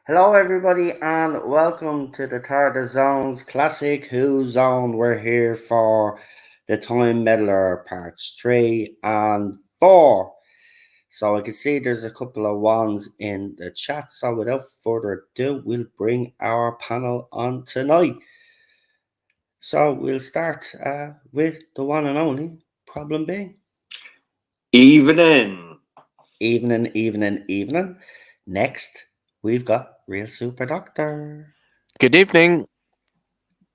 Hello, everybody, and welcome to the Third of Zone's Classic Who Zone. We're here for the Time Meddler parts 3 and 4. So I can see there's a couple of ones in the chat. So without further ado, we'll bring our panel on tonight. So we'll start with the one and only Problem B. Evening. Evening. Next, we've got Real Super Doctor. Good evening.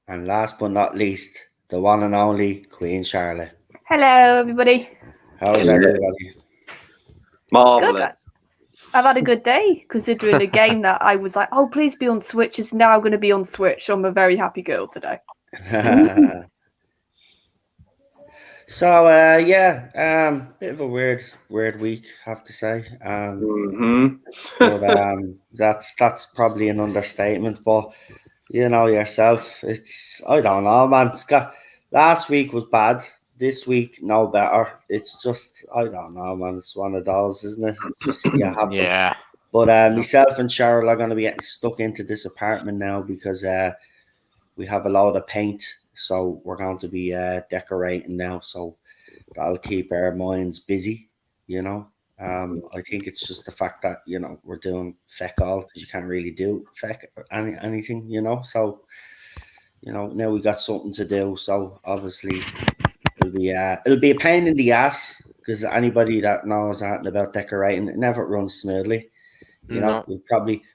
And last but not least, the one and only Queen Charlotte. Hello, everybody. How's everybody? Marvelous. Good. I've had a good day considering a game that I was like, oh, please be on Switch is now going to be on Switch. So I'm a very happy girl today. So, bit of a weird week, have to say. But that's probably an understatement. But you know yourself, I don't know, man. Last week was bad. This week, no better. It's just, I don't know, man. It's one of those, isn't it? Just Yeah. But myself and Cheryl are going to be getting stuck into this apartment now because we have a lot of paint. So we're going to be decorating now. So that'll keep our minds busy, you know. I think it's just the fact that, you know, we're doing feck all because you can't really do feck anything, you know. So, you know, now we got something to do. So obviously it'll be a pain in the ass because anybody that knows anything about decorating, it never runs smoothly. You know,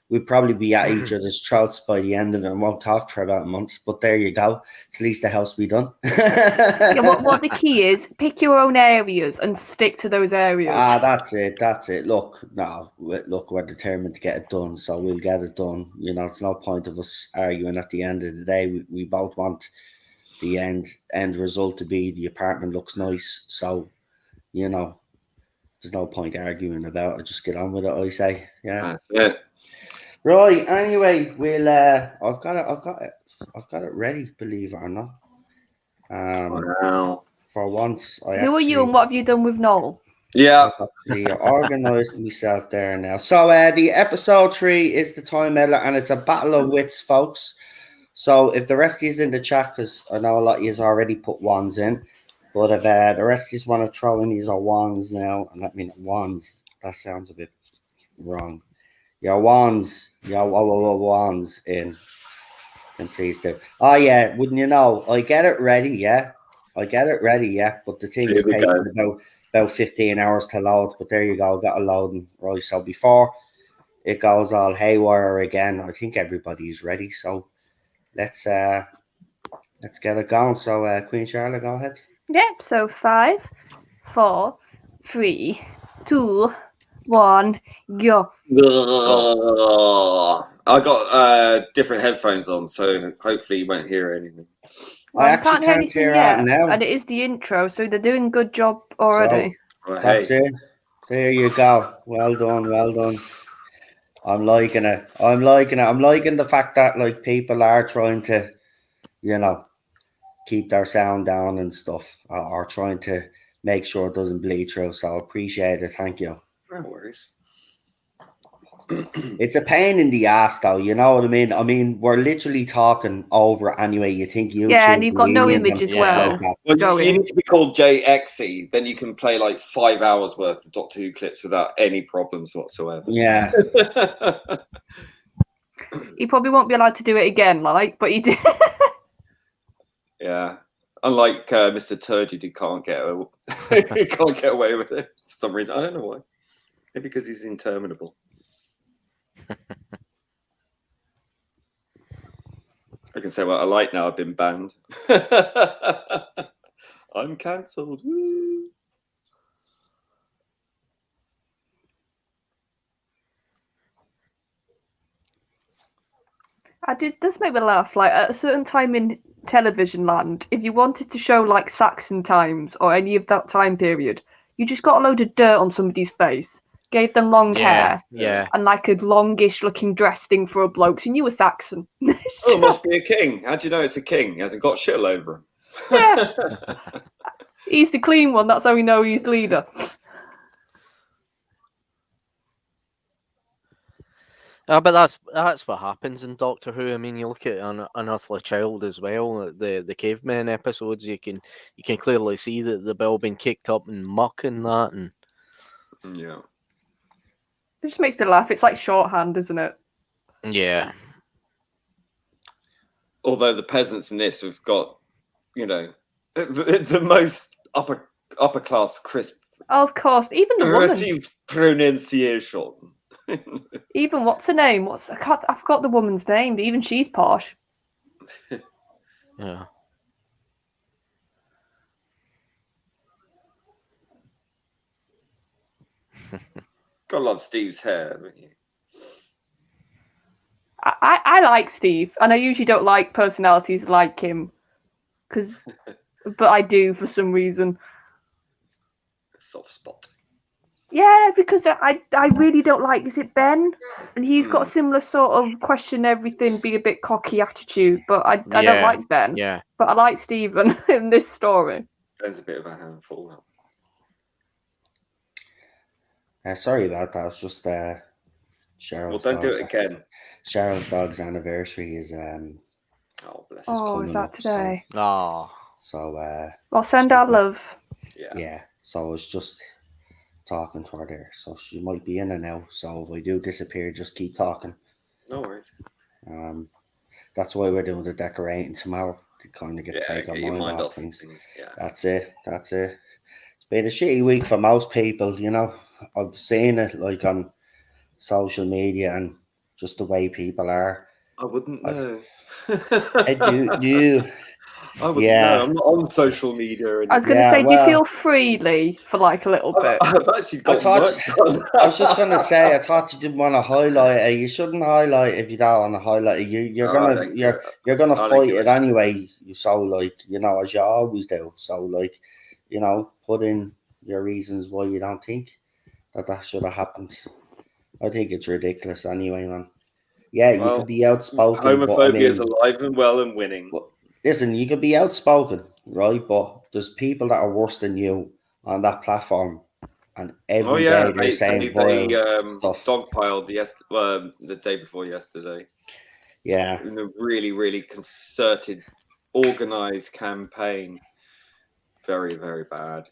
we'd probably be at each other's throats by the end of it and won't talk for about a month. But there you go. It's at least the house be done. Yeah, what the key is, pick your own areas and stick to those areas. That's it. Look, we're determined to get it done, so we'll get it done. You know, it's no point of us arguing at the end of the day. We both want the end result to be the apartment looks nice. So, you know, there's no point arguing about it. Just get on with it, I say. Yeah. That's it. Right. Anyway, we'll. I've got it ready. Believe it or not. Wow. For once, Who are you and what have you done with Noel? Yeah. I've actually organised myself there now. So the episode 3 is the Time Meddler, and it's a battle of wits, folks. So if the rest of you's in the chat, because I know a lot of you's already put ones in. But if the rest of you want to throw in these are wands now, and I mean wands, that sounds a bit wrong. Your wands in, then please do. Oh yeah, wouldn't you know? I get it ready, yeah. But the thing is taking about 15 hours to load. But there you go, got a loading right. So before it goes all haywire again, I think everybody's ready. So let's get it going. So Queen Charlotte, go ahead. Yep, so 5, 4, 3, 2, 1, go. I got different headphones on, so hopefully you won't hear anything. Well, I actually can't hear that now. And it is the intro, so they're doing a good job already. So, that's it. There you go. Well done. I'm liking it. I'm liking the fact that like people are trying to, you know, keep their sound down and stuff, or trying to make sure it doesn't bleed through. So I appreciate it. Thank you. No worries. It's a pain in the ass, though. You know what I mean? I mean, we're literally talking over anyway. You think YouTube? Yeah, and you've got no image as well. Well, you need to be called JXE. Then you can play like 5 hours worth of Doctor Who clips without any problems whatsoever. Yeah. He probably won't be allowed to do it again, but he did. Yeah. Unlike Mr. Turgid, who can't get away with it for some reason. I don't know why. Maybe because he's interminable. I can say what I like now. I've been banned. I'm cancelled. Woo. This made me laugh. Like at a certain time in television land, if you wanted to show like Saxon times or any of that time period, you just got a load of dirt on somebody's face, gave them long hair, Yeah. and like a longish looking dress thing for a bloke, so you were Saxon. Oh, it must be a king. How do you know it's a king? He hasn't got shit all over him. Yeah. He's the clean one. That's how we know he's leader. But that's what happens in Doctor Who. I mean, you look at Unearthly Child as well. The cavemen episodes, you can clearly see that they've all been kicked up in muck and that, and Yeah. It just makes me laugh. It's like shorthand, isn't it? yeah. Although the peasants in this have got, the most upper class crisp Oh, of course. Even the woman. received pronunciation. Even what's her name? I forgot the woman's name, but even she's posh. Yeah. Gotta love Steve's hair, haven't you? I like Steve, and I usually don't like personalities like him, but I do for some reason. Soft spot. Yeah, because I really don't like. Is it Ben? And he's got a similar sort of question everything, be a bit cocky attitude. But I don't like Ben. Yeah. But I like Stephen in this story. Ben's a bit of a handful. Sorry about that. It's just Cheryl's Well, don't do it again. Cheryl's dog's anniversary is Oh, bless. Oh, is that today? So Well, send our love. Yeah. So I was just talking to her there. So she might be in and out. So if I do disappear, just keep talking. No worries. That's why we're doing the decorating tomorrow to kind of take our mind off things. Yeah. That's it. It's been a shitty week for most people, I've seen it like on social media and just the way people are. I wouldn't know. I do. I wouldn't know. I'm not on social media. I was going to say, do you feel freely for like a little bit? I've actually got work done. I was just going to say, I thought you didn't want to highlight it. You shouldn't highlight if you don't want to highlight it. You're gonna fight it anyway. So as you always do. So put in your reasons why you don't think that should have happened. I think it's ridiculous anyway, man. Yeah, you could be outspoken. Homophobia is alive and well and winning. Listen, you could be outspoken, right? But there's people that are worse than you on that platform, and every day they're saying vile stuff. Dogpiled the day before yesterday. Yeah, in a really, really concerted, organized campaign. Very, very bad.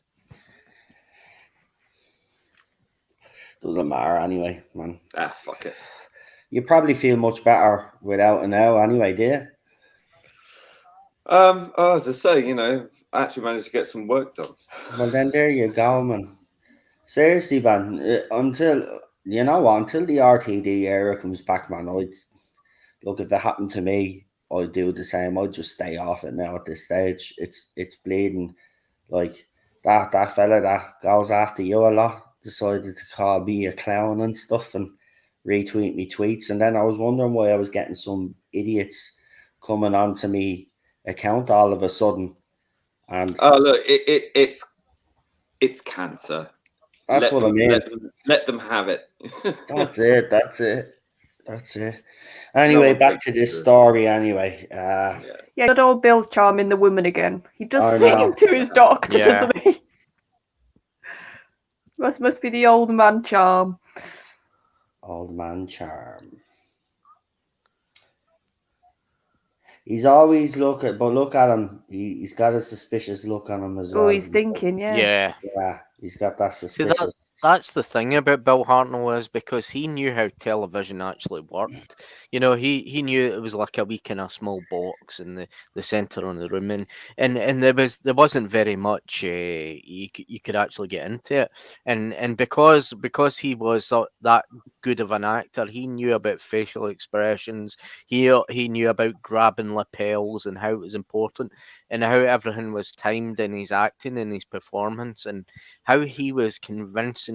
Doesn't matter anyway, man. Fuck it. You probably feel much better without it now anyway, do you? As I say, I actually managed to get some work done. Well, then there you go, man. Seriously, man. Until the RTD era comes back, man. Look, if it happened to me, I'd do the same. I'd just stay off it now at this stage. It's bleeding. Like that fella that goes after you a lot decided to call me a clown and stuff and retweet me tweets, and then I was wondering why I was getting some idiots coming on to me account all of a sudden. And look, it's cancer. That's what I mean. Let them have it. That's it. Anyway, back to this story. Anyway, good old Bill's charming the woman again. He does sing to his doctor, doesn't he? Must be the old man charm. Old man charm. He's always look at him. He's got a suspicious look on him as well. Oh, he's thinking, Yeah. Yeah, he's got that suspicious. See, that's the thing about Bill Hartnell is because he knew how television actually worked. He knew it was like a wee kind of small box in the center of the room, and there wasn't very much you could actually get into it, and because he was that good of an actor, he knew about facial expressions. He knew about grabbing lapels and how it was important, and how everything was timed in his acting and his performance, and how he was convincingly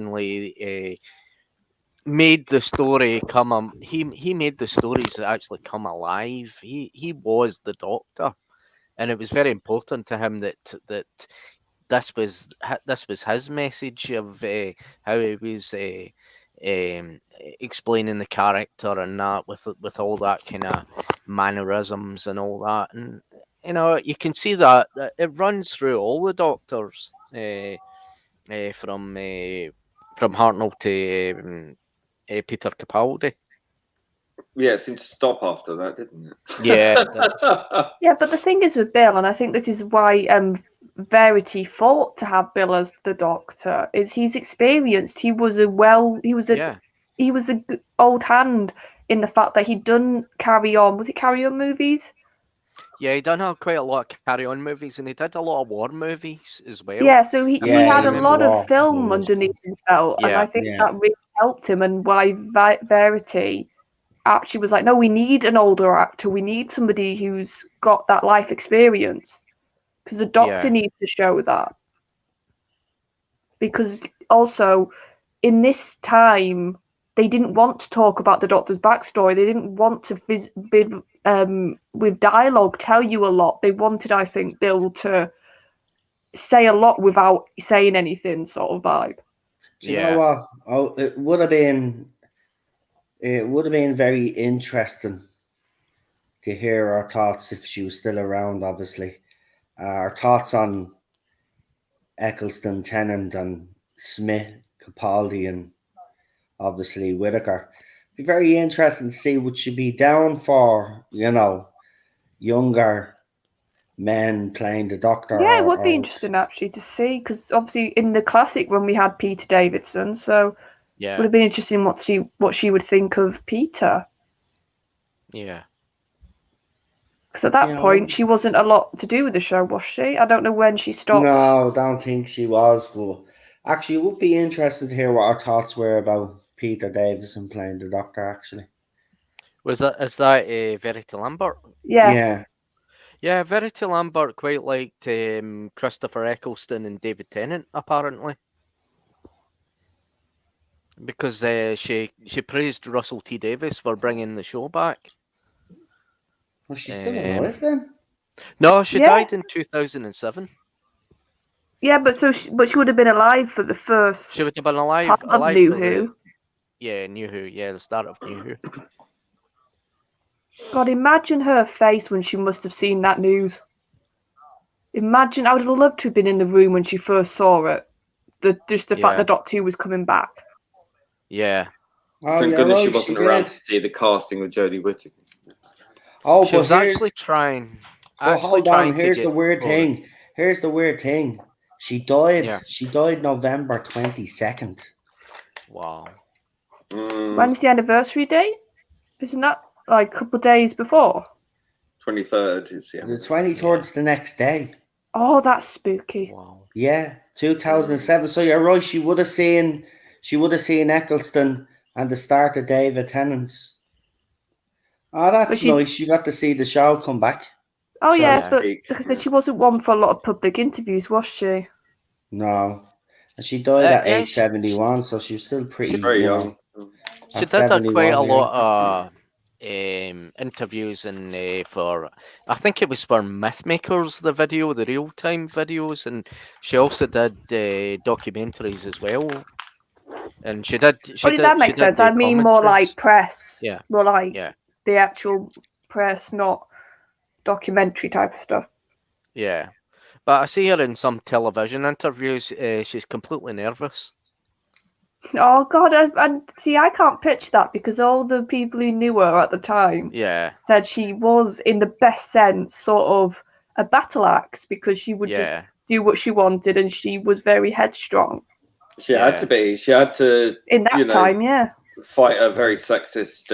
made the story come. He made the stories actually come alive. He was the Doctor, and it was very important to him that this was his message of how he was explaining the character and that with all that kind of mannerisms and all that, and you can see that it runs through all the Doctors, from Hartnell to Peter Capaldi. Yeah, it seemed to stop after that, didn't it? Yeah, Yeah, but the thing is with Bill, and I think this is why Verity fought to have Bill as the Doctor, is he's experienced. He was a good old hand in the fact that he'd done Carry On. Was it Carry On movies? Yeah, he done have quite a lot of carry-on movies, and he did a lot of war movies as well. Yeah, so he had a he was lot of raw. film underneath his belt, and I think that really helped him, and why Verity actually was like, no, we need an older actor. We need somebody who's got that life experience, because the Doctor needs to show that. Because also, in this time, they didn't want to talk about the Doctor's backstory. They didn't want to with dialogue tell you a lot. They wanted, I think, Bill to say a lot without saying anything, sort of vibe. Do you know what? Oh, it would have been very interesting to hear our thoughts if she was still around. Obviously, our thoughts on Eccleston, Tennant, and Smith, Capaldi, and obviously Whittaker. Be very interesting to see would she be down for younger men playing the Doctor. Yeah, it would be interesting actually to see, because obviously in the classic run we had Peter Davidson, so it would have been interesting what she would think of Peter. Yeah. Because at that point she wasn't a lot to do with the show, was she? I don't know when she stopped. No, don't think she was. But actually, it would be interesting to hear what our thoughts were about Peter Davison playing the Doctor. Actually, is that Verity Lambert? Yeah. Yeah, Verity Lambert quite liked Christopher Eccleston and David Tennant, apparently, because she praised Russell T Davies for bringing the show back. Was she still alive then? No, she died in 2007. Yeah, but she would have been alive for the first. She would have been alive of New Who. New Who. Yeah, the start of New Who. God, imagine her face when she must have seen that news. Imagine, I would have loved to have been in the room when she first saw it. Just the fact that Doctor Who was coming back. Yeah. Thank goodness she wasn't around to see the casting of Jodie Whittaker. Oh, she was actually trying. Well, hold on. Here's the weird thing. She died. Yeah. She died November 22nd. Wow. When's the anniversary date? Isn't that like a couple of days before? 23rd is the 23rd's the next day. Oh, that's spooky. Wow. Yeah, 2007. So you're right. She would have seen Eccleston and the start of David Tennant's. Oh, that's nice. You got to see the show come back. Oh, yes, but she wasn't one for a lot of public interviews, was she? No. And she died at age 71, so she was still pretty very young. She did quite a lot of interviews and for, I think it was for Mythmakers, the real-time videos, and she also did documentaries as well. And she did. That makes sense. I mean, more like press. Yeah. More like the actual press, not documentary type of stuff. Yeah, but I see her in some television interviews. She's completely nervous. Oh God! And see, I can't pitch that because all the people who knew her at the time, said she was, in the best sense, sort of a battle axe, because she would just do what she wanted, and she was very headstrong. She had to be. She had to in that time, fight a very sexist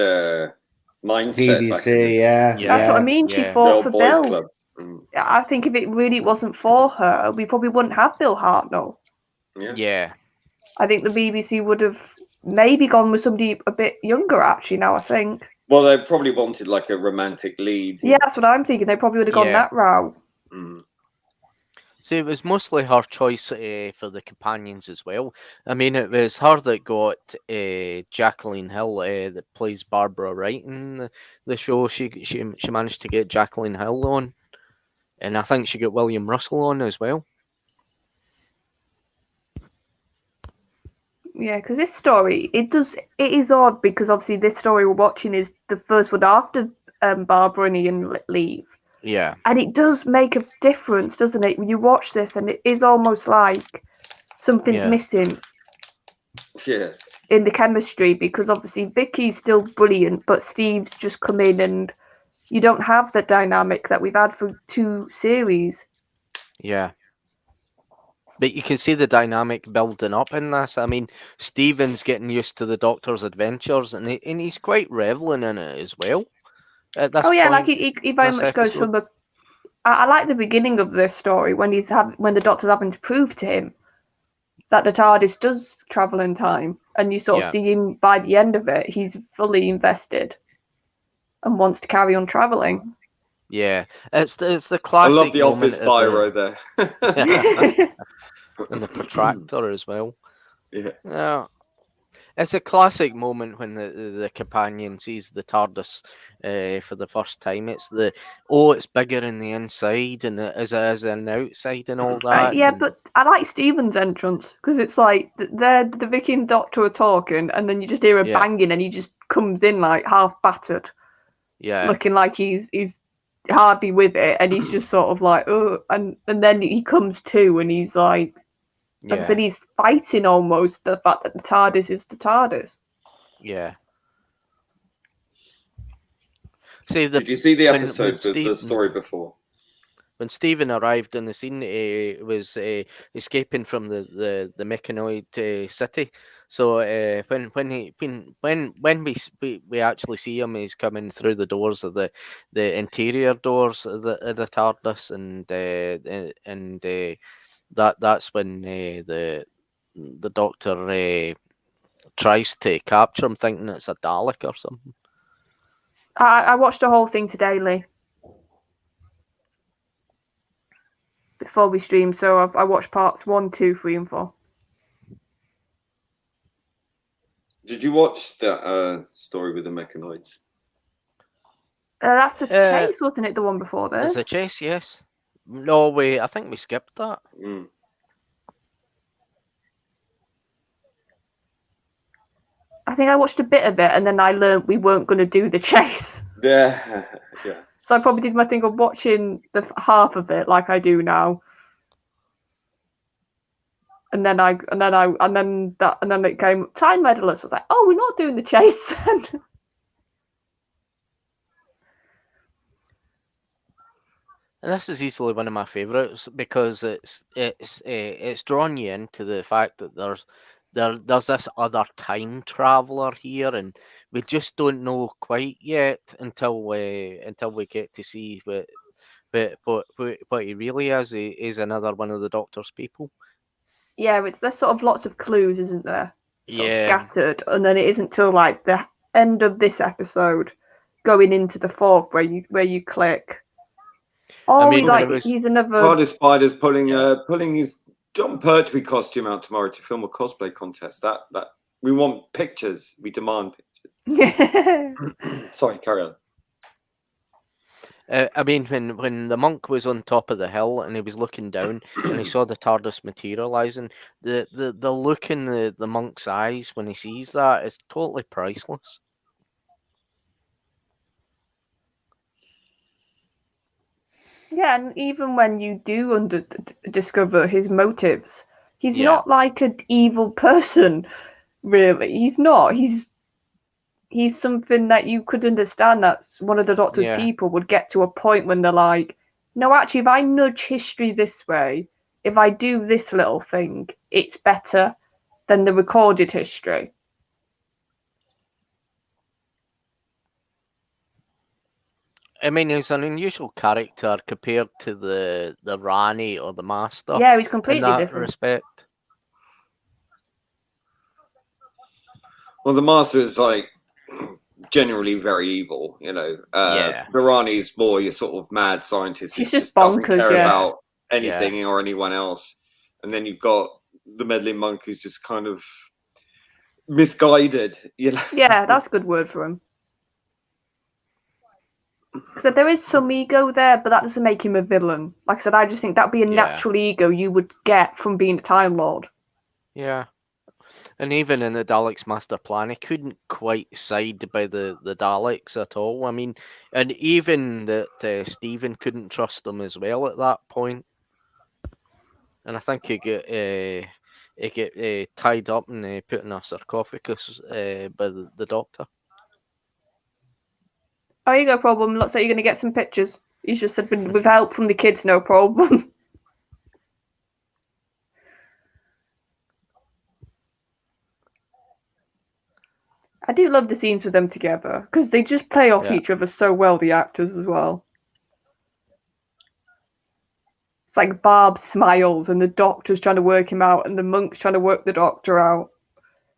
mindset. BBC, that's what I mean. She fought for Bill. I think if it really wasn't for her, we probably wouldn't have Bill Hartnell. Yeah. I think the BBC would have maybe gone with somebody a bit younger, actually, now I think. Well, they probably wanted like a romantic lead. Yeah, that's what I'm thinking. They probably would have gone that route. See, it was mostly her choice for the companions as well. I mean, it was her that got Jacqueline Hill, that plays Barbara Wright in the show. She managed to get Jacqueline Hill on, and I think she got William Russell on as well. Yeah, because this story, it is odd because obviously this story we're watching is the first one after Barbara and Ian leave. Yeah. And it does make a difference, doesn't it? When you watch this, and it is almost like something's missing in the chemistry, because obviously Vicky's still brilliant, but Steve's just come in and you don't have the dynamic that we've had for 2 series. Yeah. But you can see the dynamic building up in this. I mean, Stephen's getting used to the Doctor's adventures, and he's quite reveling in it as well. At this yeah, point, like he very much goes from the. I like the beginning of this story when when the Doctor's having to prove to him that the TARDIS does travel in time, and you sort of see him by the end of it, he's fully invested and wants to carry on traveling. Yeah, it's the classic. I love the office biro there. And the protractor as well. Yeah. It's a classic moment when the companion sees the TARDIS for the first time. It's it's bigger in the inside and it is an outside and all that. But I like Stephen's entrance because it's like the Vicky and Doctor are talking, and then you just hear a banging, and he just comes in like half battered, looking like he's hardly with it, and he's just sort of like, oh, and then he comes to, and he's like. And then he's fighting almost the fact that the TARDIS is the TARDIS. Yeah. See, did you see the episode, the story before? When Stephen arrived on the scene, he was escaping from the mechanoid city. So when we actually see him, he's coming through the doors of the interior doors of the TARDIS, and that's when the Doctor tries to capture him, thinking it's a Dalek or something. I watched the whole thing today, Lee, before we streamed. So I watched parts 1, 2, 3, and 4. Did you watch that story with the mechanoids? That's the chase, wasn't it? The one before this. It's the chase, yes. No, I think we skipped that. I think I watched a bit of it, and then I learned we weren't going to do the chase. Yeah. So I probably did my thing of watching the half of it, like I do now. And then it came Time Meddler. So I was like, oh, we're not doing the chase then. And this is easily one of my favourites because it's drawn you into the fact that there's this other time traveller here, and we just don't know quite yet until we get to see what he really is. He is another one of the Doctor's people. Yeah, there's sort of lots of clues, isn't there? Scattered, and then it isn't till like the end of this episode, going into the 4th, where you click. Oh, I mean, he's another TARDIS Spider's pulling his John Pertwee costume out tomorrow to film a cosplay contest. That we want pictures. We demand pictures. Sorry, carry on. I mean, when the monk was on top of the hill and he was looking down and he saw the TARDIS materializing, the look in the monk's eyes when he sees that is totally priceless. Yeah, and even when you do discover his motives, he's not like an evil person, really. He's not. He's something that you could understand that one of the Doctor's people would get to a point when they're like, no, actually, if I nudge history this way, if I do this little thing, it's better than the recorded history. I mean, he's an unusual character compared to the Rani or the Master. Yeah, he's completely in that different. respect. Well, the Master is like generally very evil, you know. The Rani's more your sort of mad scientist. He's who just bonkers, doesn't care about anything or anyone else. And then you've got the meddling monk who's just kind of misguided, you know. Yeah, that's a good word for him. So there is some ego there, but that doesn't make him a villain. Like I said, I just think that'd be a natural ego you would get from being a Time Lord. Yeah. And even in the Daleks' master plan, he couldn't quite side by the Daleks at all. I mean, and even that Stephen couldn't trust them as well at that point. And I think he get tied up and put in a sarcophagus by the Doctor. Oh, you got a problem. Looks like you're going to get some pictures. He's just said, with help from the kids, no problem. I do love the scenes with them together, because they just play off each other so well, the actors as well. It's like Barb smiles, and the Doctor's trying to work him out, and the monk's trying to work the Doctor out.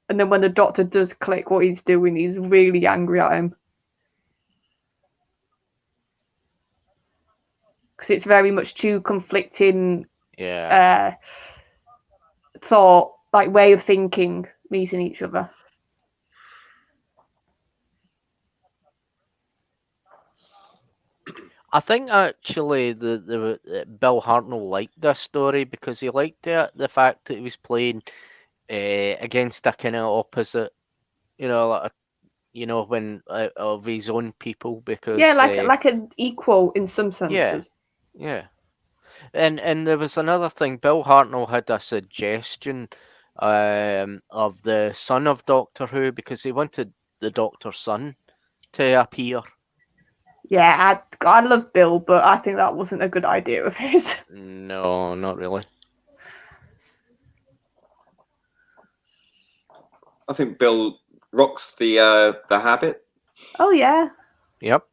And then when the Doctor does click what he's doing, he's really angry at him. Because it's very much two conflicting thought, like way of thinking, meeting each other. I think actually the Bill Hartnell liked this story because he liked the fact that he was playing against a kind of opposite, when of his own people, because like an equal in some senses. Yeah. And there was another thing. Bill Hartnell had a suggestion of the son of Doctor Who, because he wanted the Doctor's son to appear. Yeah, I love Bill, but I think that wasn't a good idea of his. No, not really. I think Bill rocks the habit. Oh yeah. Yep.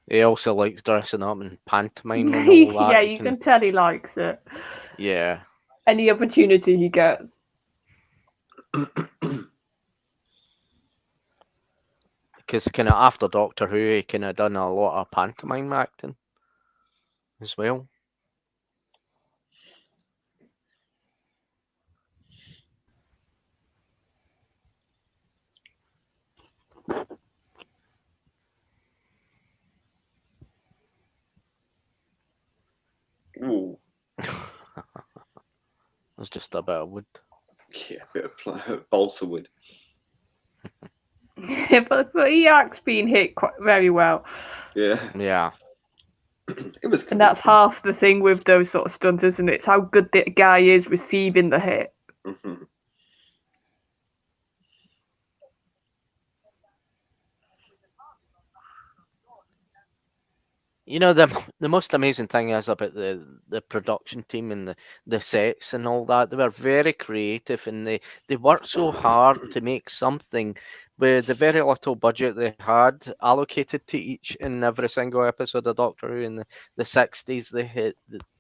He also likes dressing up in pantomime and all that. Yeah, you can tell he likes it. Yeah. Any opportunity he gets. Because kind of after Doctor Who, he kind of done a lot of pantomime acting as well. Ooh. It's just a bit of wood. Yeah, a bit of balsa wood. but he acts being hit quite very well. Yeah. Yeah. It was. And that's half the thing with those sort of stunts, isn't it? It's how good the guy is receiving the hit. Mm-hmm. You know, the most amazing thing is about the production team and the sets and all that. They were very creative, and they worked so hard to make something with the very little budget they had allocated to each and every single episode of Doctor Who in the 60s. They hit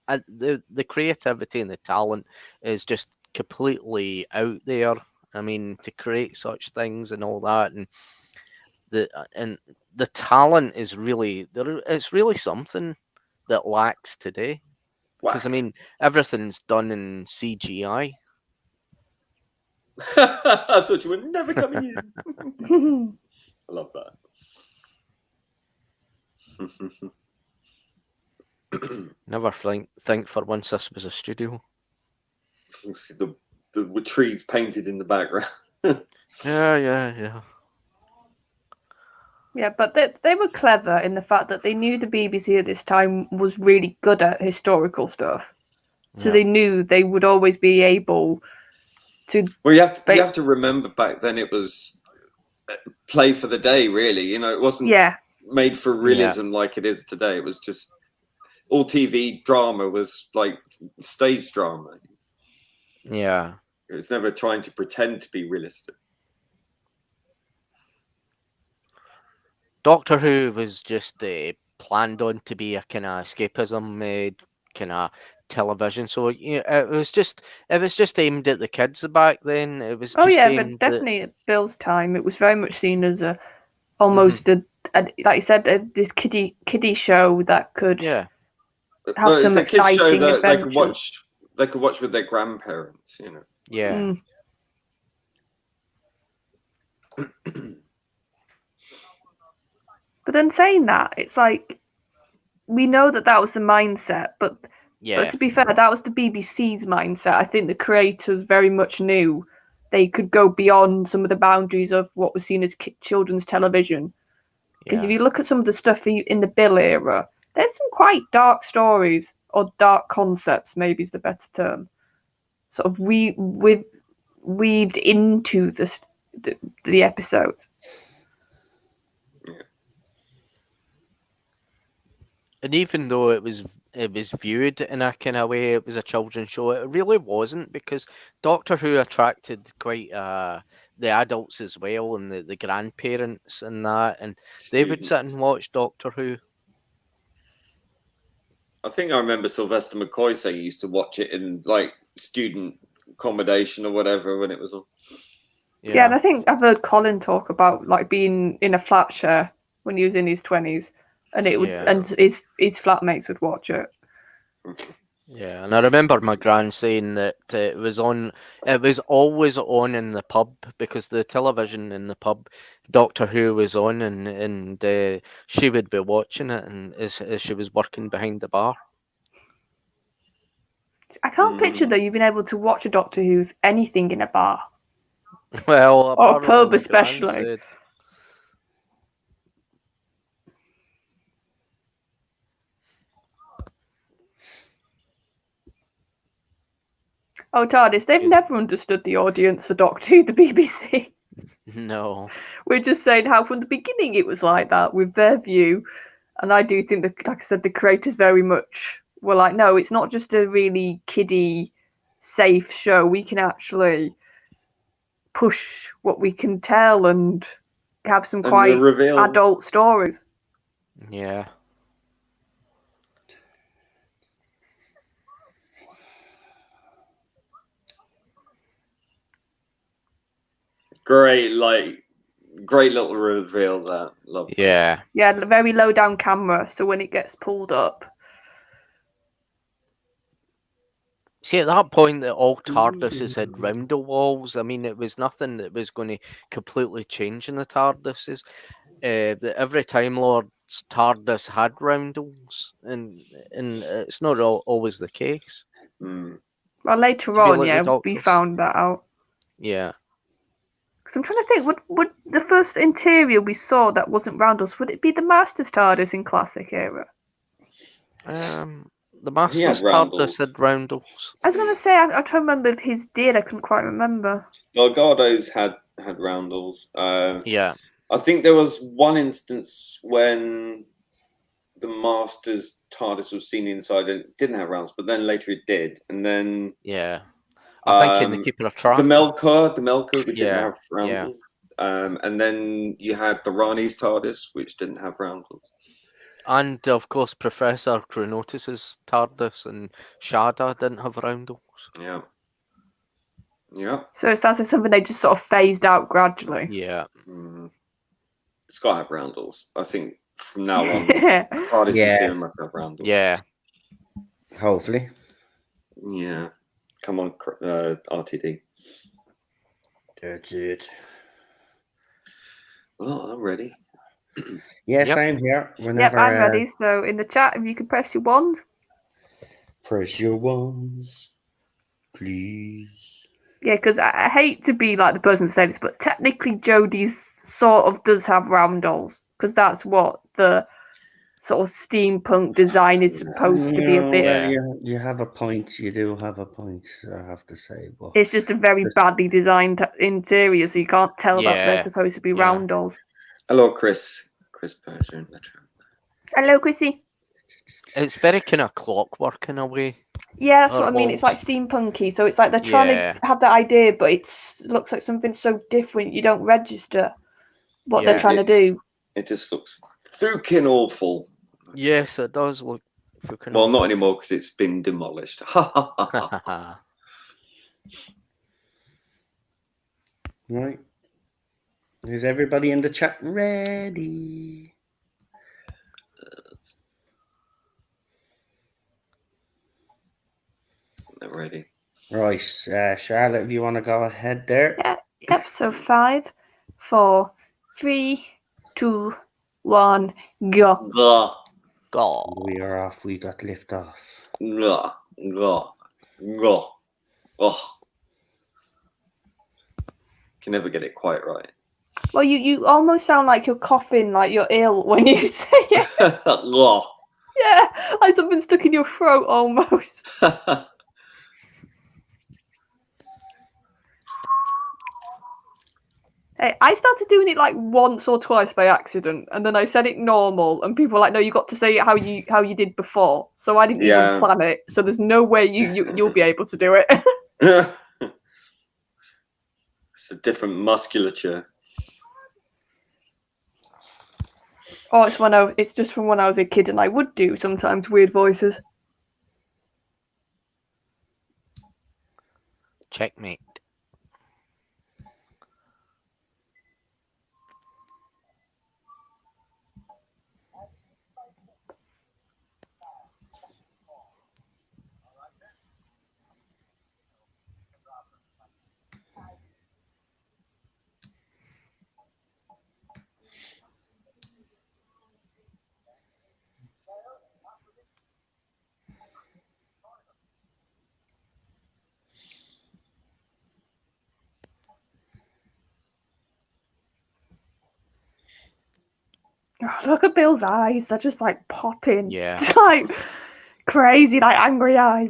the creativity and the talent is just completely out there. I mean, to create such things and all that, and the talent is really there. It's really something that lacks today, because I mean everything's done in CGI. I thought you were never coming in. I love that. Never think for once this was a studio. You see the trees painted in the background. Yeah. Yeah, but they were clever in the fact that they knew the BBC at this time was really good at historical stuff. So they knew they would always be able to... Well, you have to remember back then it was play for the day, really. You know, it wasn't made for realism like it is today. It was just... all TV drama was like stage drama. Yeah. It was never trying to pretend to be realistic. Doctor Who was just planned on to be a kind of escapism, kind of television. So it was just aimed at the kids back then. It was but aimed definitely at Bill's time, it was very much seen as almost like you said, this kiddie show that could have some it's a kids show exciting that adventures. they could watch with their grandparents, Yeah. But then saying that, it's like we know that was the mindset, but to be fair, that was the BBC's mindset. I think the creators very much knew they could go beyond some of the boundaries of what was seen as children's television. Because if you look at some of the stuff in the Bill era, there's some quite dark stories, or dark concepts, maybe is the better term, sort of weaved into the episode. And even though it was viewed in a kind of way, it was a children's show, it really wasn't, because Doctor Who attracted quite the adults as well, and the grandparents and that, and they would sit and watch Doctor Who. I think I remember Sylvester McCoy saying he used to watch it in like student accommodation or whatever when it was on. Yeah, and I think I've heard Colin talk about like being in a flat share when he was in his 20s, and it would, and his flatmates would watch it. Yeah, and I remember my gran saying that it was always on in the pub, because the television in the pub, Doctor Who was on, and she would be watching it, and as she was working behind the bar. I can't picture though you've been able to watch a Doctor Who's anything in a bar. Well, or a pub especially. Oh, TARDIS, they've never understood the audience for Doctor Who, the BBC. No. We're just saying how from the beginning it was like that with their view. And I do think that, like I said, the creators very much were like, no, it's not just a really kiddie, safe show. We can actually push what we can tell and have some quite adult stories. Yeah. Great little reveal that. Love that. Yeah. Yeah, very low down camera, so when it gets pulled up. See, at that point, all TARDISes had roundel walls. I mean, it was nothing that was going to completely change in the TARDISes. Every Time Lord's TARDIS had roundels, and it's not always the case. Well, later on, we found that out. Yeah. I'm trying to think, would the first interior we saw that wasn't roundels, would it be the Master's TARDIS in Classic era? The Master's TARDIS had roundels. I was going to say, I'm trying to remember if his did, I couldn't quite remember. Delgado's had roundels. Yeah. I think there was one instance when the Master's TARDIS was seen inside and it didn't have roundels, but then later it did. And then... Yeah. I think in the Keeper of Track. The Melkor didn't have roundels. Yeah. And then you had the Rani's TARDIS, which didn't have roundels. And of course, Professor Chronotis's TARDIS and Shada didn't have roundels. Yeah. Yeah. So it sounds like something they just sort of phased out gradually. Yeah. It's got to have roundels. I think from now on, TARDIS and must have roundels. Yeah. Hopefully. Yeah. Come on, RTD. That's it. Well, I'm ready. Yeah, same here. Whenever, I'm ready. So in the chat, if you could press your wands. Press your wands, please. Yeah, because I hate to be like the person saying this, but technically Jodie's sort of does have roundels, because that's what the sort of steampunk design is supposed to be a bit. You have a point. You do have a point, I have to say. But it's just a very badly designed interior, so you can't tell that they're supposed to be roundels. Hello, Chris. Chris Persia in the chat. Hello, Chrissy. It's very kind of clockwork in a way. Yeah, that's what I mean. It's like steampunky, so it's like they're trying to have that idea, but it looks like something so different you don't register what they're trying to do. It just looks fucking awful. Yes, it does look Well, not anymore because it's been demolished. Right. Is everybody in the chat ready? They're ready. Right, Charlotte, if you want to go ahead there. Yeah, yep. So 5, 4, 3, 2, 1, go. Gah, God. We are off. We got lift off. gah, gah, gah. Oh, can never get it quite right. Well, you almost sound like you're coughing, like you're ill when you say it. Gah. Yeah, like something stuck in your throat almost. Hey, I started doing it like once or twice by accident, and then I said it normal, and people were like, "No, you got to say it how you did before." So I didn't even plan it. So there's no way you'll be able to do it. It's a different musculature. Oh, it's just from when I was a kid, and I would do sometimes weird voices. Checkmate. Oh, look at Bill's eyes; they're just like popping. Yeah. It's like crazy, like angry eyes.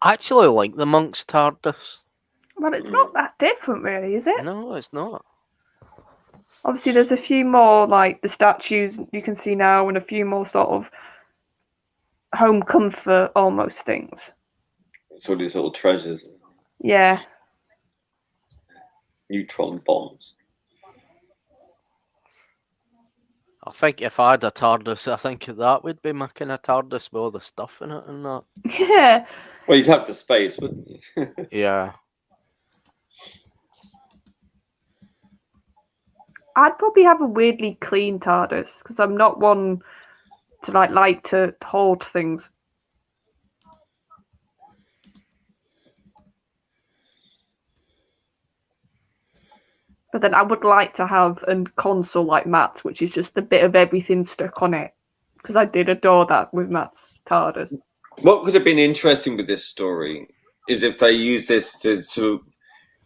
I actually like the monk's TARDIS. Well, it's not that different, really, is it? No, it's not. Obviously, there's a few more, like the statues you can see now, and a few more sort of home comfort almost things. It's all these little treasures. Yeah. Neutron bombs. I think if I had a TARDIS, I think that would be my kind of TARDIS with all the stuff in it and that. Yeah. Well, you'd have the space, wouldn't you? Yeah. I'd probably have a weirdly clean TARDIS because I'm not one to like to hoard things. But then I would like to have a console like Matt's, which is just a bit of everything stuck on it. Because I did adore that with Matt's TARDIS. What could have been interesting with this story is if they used this to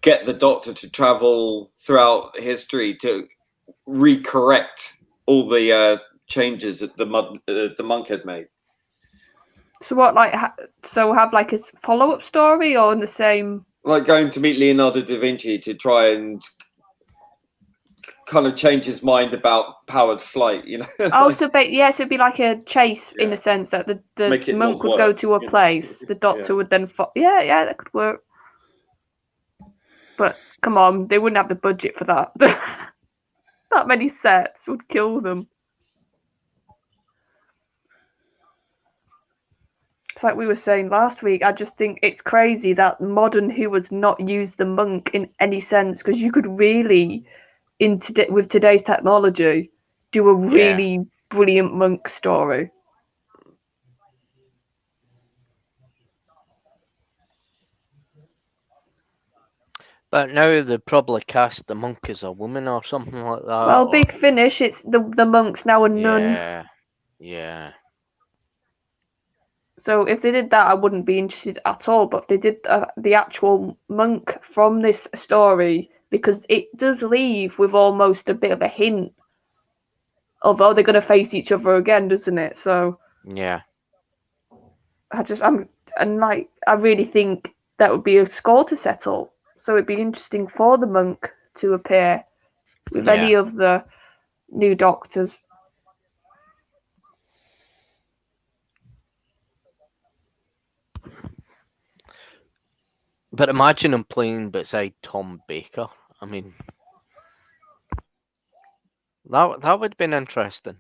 get the Doctor to travel throughout history to recorrect all the changes that the monk had made. So what, like, have like a follow-up story or in the same? Like going to meet Leonardo da Vinci to try and kind of change his mind about powered flight, you know? Oh, so it'd be like a chase in a sense that the monk would go to a place, the Doctor would then yeah, that could work. But come on, they wouldn't have the budget for that. That many sets would kill them. It's like we were saying last week, I just think it's crazy that modern Who has not used the monk in any sense, because you could really, with today's technology, do a really brilliant monk story. But now they'd probably cast the monk as a woman or something like that. Well, Big Finish, it's the monk's now a nun. Yeah. So if they did that, I wouldn't be interested at all. But they did the actual monk from this story, because it does leave with almost a bit of a hint of, oh, they're going to face each other again, doesn't it? So yeah, I really think that would be a score to settle. So it'd be interesting for the monk to appear with any of the new Doctors. But imagine him playing beside Tom Baker. I mean, that would have been interesting.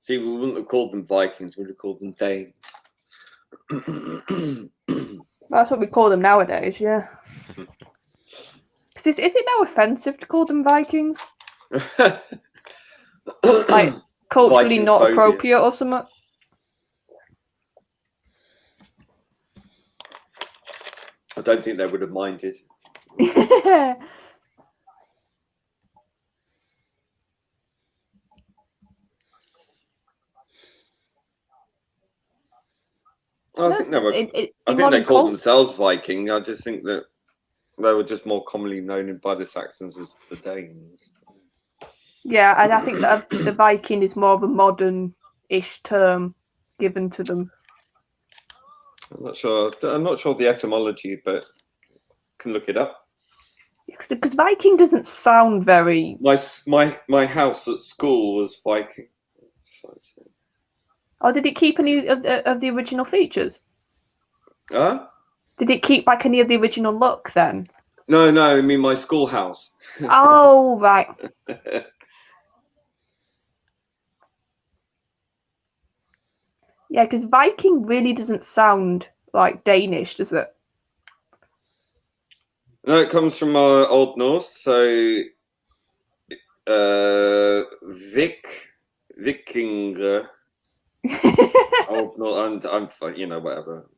See, we wouldn't have called them Vikings. We'd have called them Danes. That's what we call them nowadays, yeah. Is it now offensive to call them Vikings? Like, culturally not Viking-phobia. appropriate or something? I don't think they would have minded. I think they were. I think they called themselves Viking. I just think that they were just more commonly known by the Saxons as the Danes. Yeah, and I think that the Viking is more of a modern-ish term given to them. I'm not sure the etymology, but can look it up. Because Viking doesn't sound very. My house at school was Viking. Oh, did it keep any of the original features? Huh? Did it keep like any of the original look then? No, I mean my schoolhouse. Oh, right. Yeah, because Viking really doesn't sound like Danish, does it? No, it comes from Old Norse. So, Vikinger. Old Norse, I'm whatever.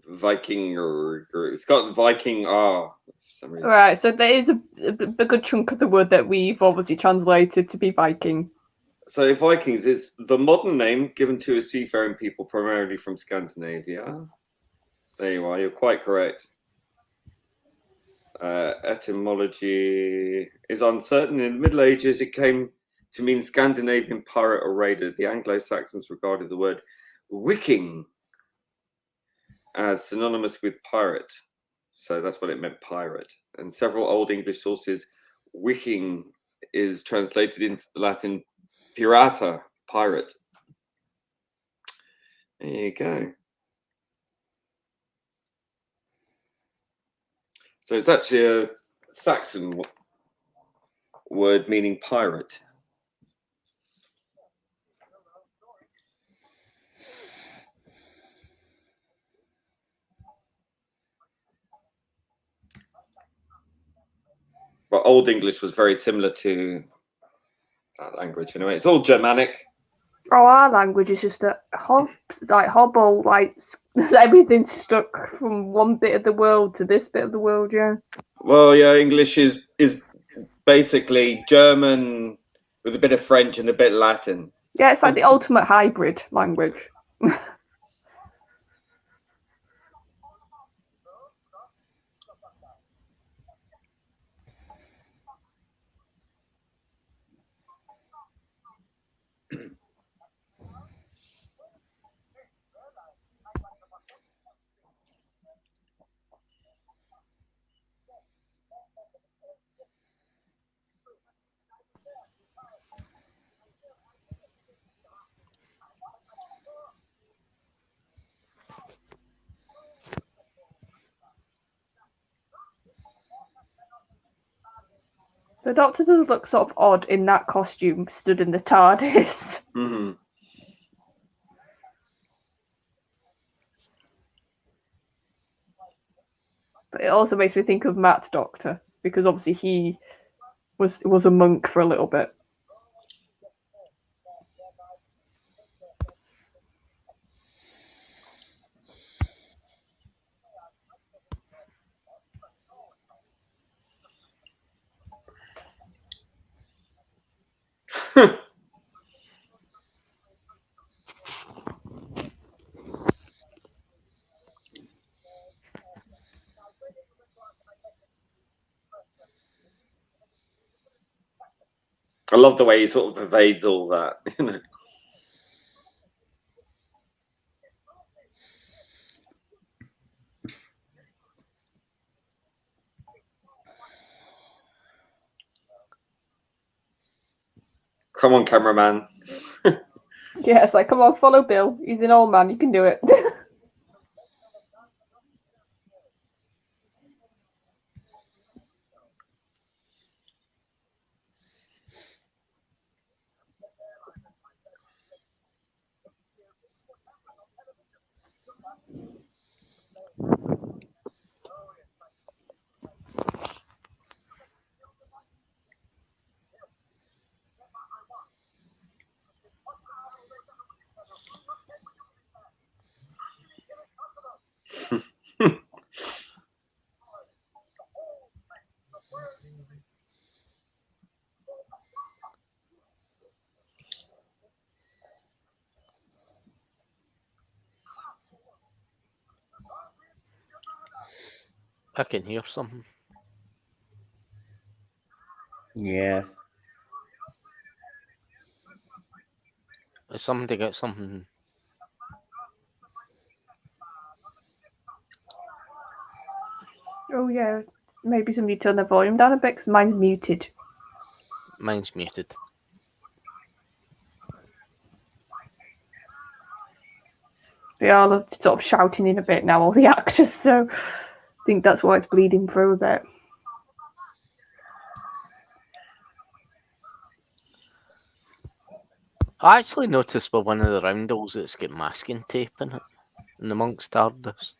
Viking, or it's got Viking R for some reason. Right, so there is a good chunk of the word that we've obviously translated to be Viking. So Vikings is the modern name given to a seafaring people primarily from Scandinavia. So there you are, you're quite correct. Etymology is uncertain. In the Middle Ages, it came to mean Scandinavian pirate or raider. The Anglo-Saxons regarded the word Viking as synonymous with pirate. So that's what it meant, pirate. And several Old English sources, Viking is translated into the Latin pirata, pirate. There you go. So it's actually a Saxon word meaning pirate. But Old English was very similar to that language anyway. It's all Germanic. Oh, our language is just hobble, like everything's stuck from one bit of the world to this bit of the world, yeah. Well, yeah, English is basically German with a bit of French and a bit of Latin. Yeah, it's like the ultimate hybrid language. The Doctor does look sort of odd in that costume, stood in the TARDIS. Mm-hmm. But it also makes me think of Matt's Doctor, because obviously he was a monk for a little bit. I love the way he sort of evades all that, you know. Come on, cameraman. Yeah, it's like, come on, follow Bill. He's an old man. You can do it. I can hear something. Yeah. Is something to get something? Oh yeah, maybe somebody turn the volume down a bit because mine's muted. Mine's muted. They are sort of shouting in a bit now, all the actors, so I think that's why it's bleeding through a bit. I actually noticed by one of the roundels it's got masking tape in it, in amongst TARDIS.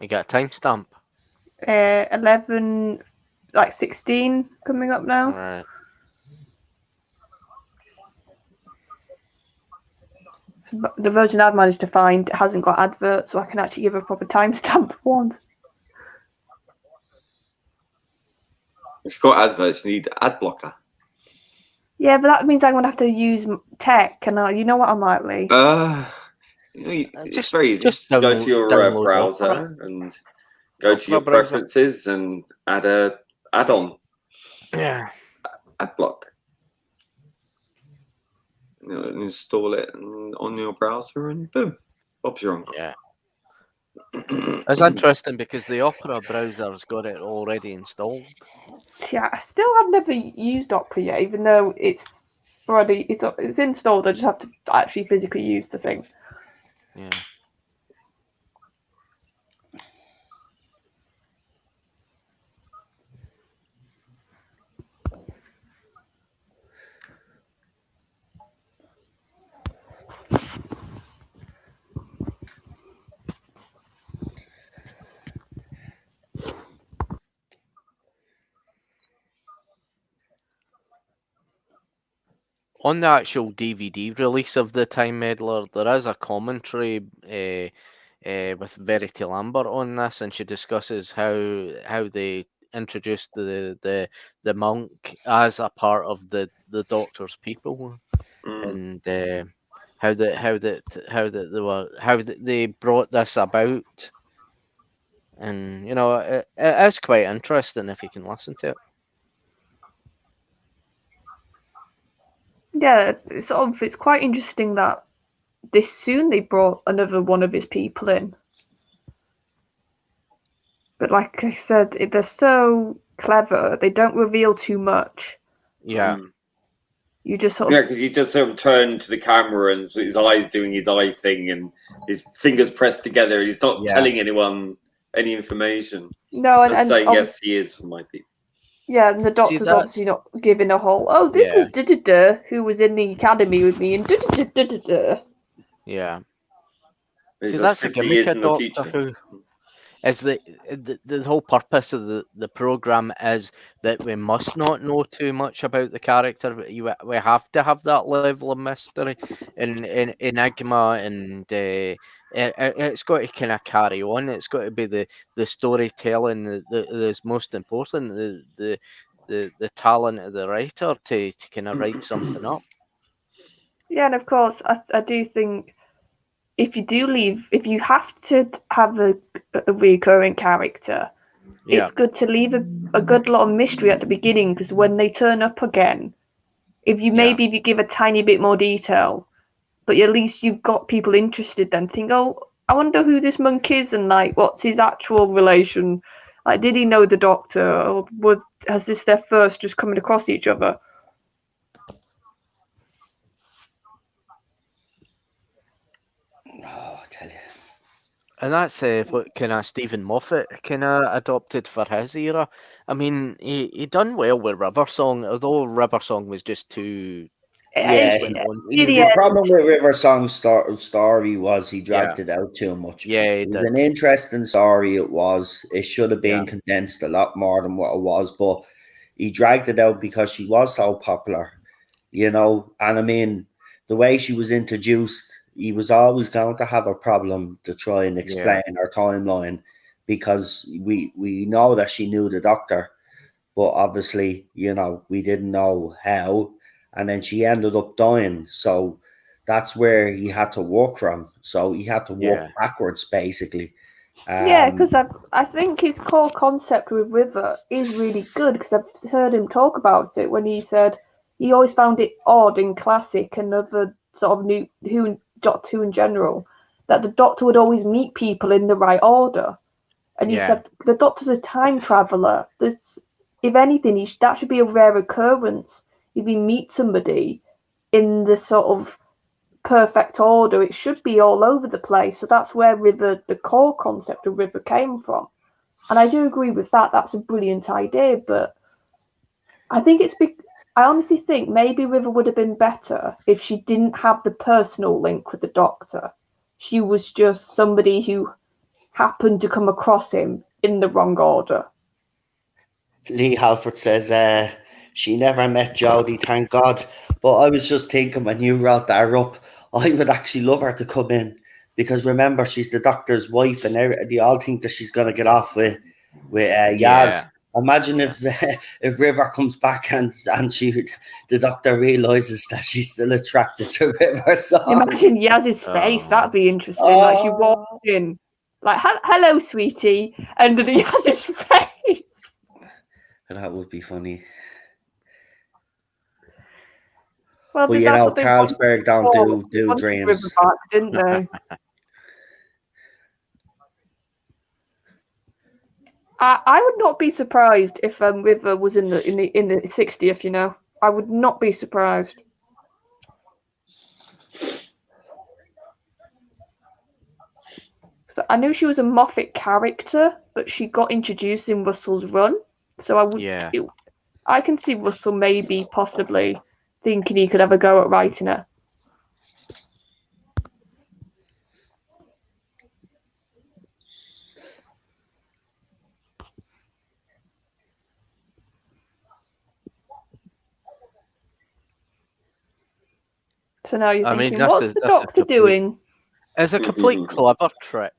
You got a timestamp? 11, like 16 coming up now. Right. So the version I've managed to find hasn't got adverts, so I can actually give a proper timestamp one. If you've got adverts, you need ad blocker. Yeah, but that means I'm going to have to use tech, and you know what I'm like, Lee? It's very easy. Just go to your download browser Opera. and go to Opera your browser. preferences and add a add-on. Yeah. Ad block. And install it on your browser, and boom, Bob's your uncle. Yeah. It's interesting because the Opera browser's got it already installed. Yeah, I still have never used Opera yet, even though it's installed. I just have to actually physically use the thing. Yeah. On the actual DVD release of the Time Meddler, there is a commentary with Verity Lambert on this, and she discusses how they introduced the monk as a part of the Doctor's people, and how they brought this about, and it is quite interesting if you can listen to it. Yeah, it's quite interesting that this soon they brought another one of his people in. But like I said, they're so clever, they don't reveal too much. Yeah. You just because you just sort of turn to the camera and his eyes doing his eye thing and his fingers pressed together. He's not telling anyone any information. No, and saying yes, he is for my people. Yeah, and the Doctor's obviously not giving a whole. Oh, this is da-da-da, who was in the academy with me, and da-da-da-da-da. Yeah. See, that's the gimmick of Doctor Who. Is the whole purpose of the program is that we must not know too much about the character. We have to have that level of mystery and enigma, and it's got to kind of carry on. It's got to be the storytelling that is most important. The talent of the writer to kind of write something up. Yeah, and of course, I do think if you have to have a recurring character, it's good to leave a good lot of mystery at the beginning, because when they turn up again, if you give a tiny bit more detail, but at least you've got people interested then think, oh, I wonder who this monk is and like what's his actual relation. Like, did he know the Doctor, or has this their first just coming across each other? Oh, I tell you. And that's what kind of Stephen Moffat kind of adopted for his era. I mean, he done well with River Song, although River Song was just too. Yeah, the problem with River Song's story was he dragged it out too much. Yeah, it was an interesting story. It should have been condensed a lot more than what it was, but he dragged it out because she was so popular, And I mean, the way she was introduced, he was always going to have a problem to try and explain her timeline, because we know that she knew the Doctor, but obviously, we didn't know how. And then she ended up dying. So that's where he had to work from. So he had to work backwards, basically. Because I think his core concept with River is really good, because I've heard him talk about it when he said he always found it odd in Classic and other sort of new Doctor Who in general, that the Doctor would always meet people in the right order. And he said the Doctor's a time traveller. If anything, that should be a rare occurrence. If you meet somebody in the sort of perfect order, it should be all over the place. So that's where the core concept of River came from. And I do agree with that. That's a brilliant idea. But I think I honestly think maybe River would have been better if she didn't have the personal link with the Doctor. She was just somebody who happened to come across him in the wrong order. Lee Halford says she never met Jodie, thank God. But I was just thinking, when you wrote that up, I would actually love her to come in, because remember, she's the Doctor's wife, and they all think that she's going to get off with Yaz. Imagine if River comes back and the Doctor realizes that she's still attracted to River. So imagine Yaz's face. That'd be interesting. Like she walked in, like "Hello, sweetie," and then Yaz's face. That would be funny. Well, but Carlsberg don't do dreams, Riverback, didn't they? I would not be surprised if River was in the 60th. I would not be surprised. So I knew she was a Moffat character, but she got introduced in Russell's run. So I can see Russell maybe possibly thinking he could have a go at writing her. So now you're thinking, what's the Doctor doing? It's a complete clever trick.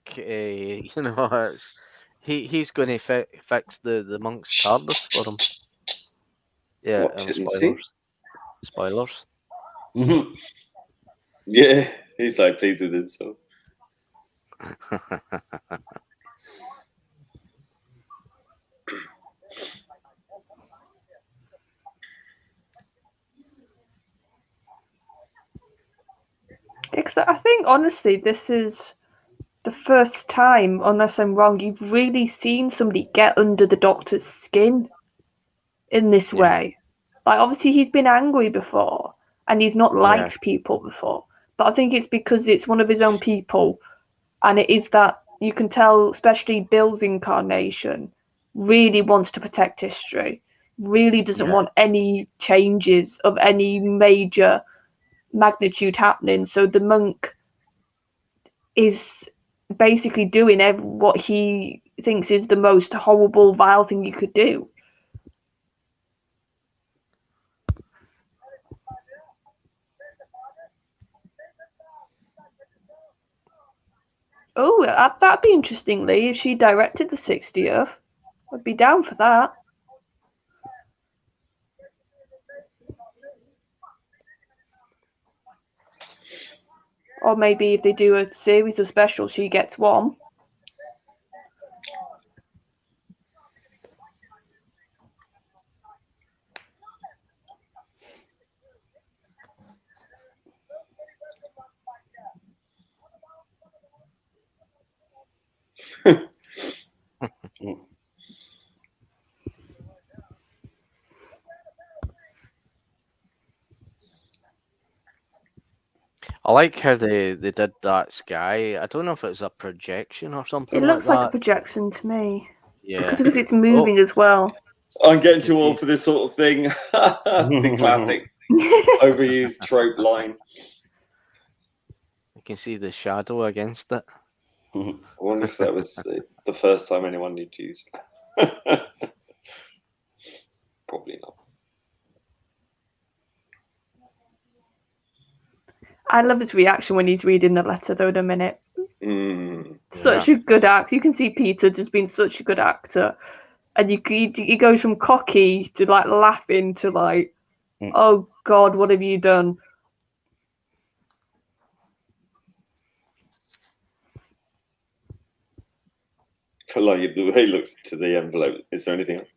He's going to fix the monk's TARDIS for him. Yeah, spoilers. Mm-hmm. Yeah, he's like pleased with himself. I think, honestly, this is the first time, unless I'm wrong, you've really seen somebody get under the Doctor's skin in this way. Like, obviously, he's been angry before, and he's not liked people before. But I think it's because it's one of his own people, and it is that you can tell, especially Bill's incarnation, really wants to protect history, really doesn't want any changes of any major magnitude happening. So the monk is basically doing what he thinks is the most horrible, vile thing you could do. Oh, that'd be interesting, Lee. If she directed the 60th, I'd be down for that. Or maybe if they do a series of specials, she gets one. I like how they did that sky. I don't know if it's a projection or something It looks like like a that. projection to me. Yeah. Because it's moving as well. I'm getting too old for this sort of thing. The classic overused trope line. You can see the shadow against it. I wonder if that was the first time anyone had used that. Probably not. I love his reaction when he's reading the letter, though, in a minute. Such Yeah. a good act. You can see Peter just being such a good actor. And he goes from cocky to like laughing to like, oh God, what have you done? I like the way he looks to the envelope. Is there anything else?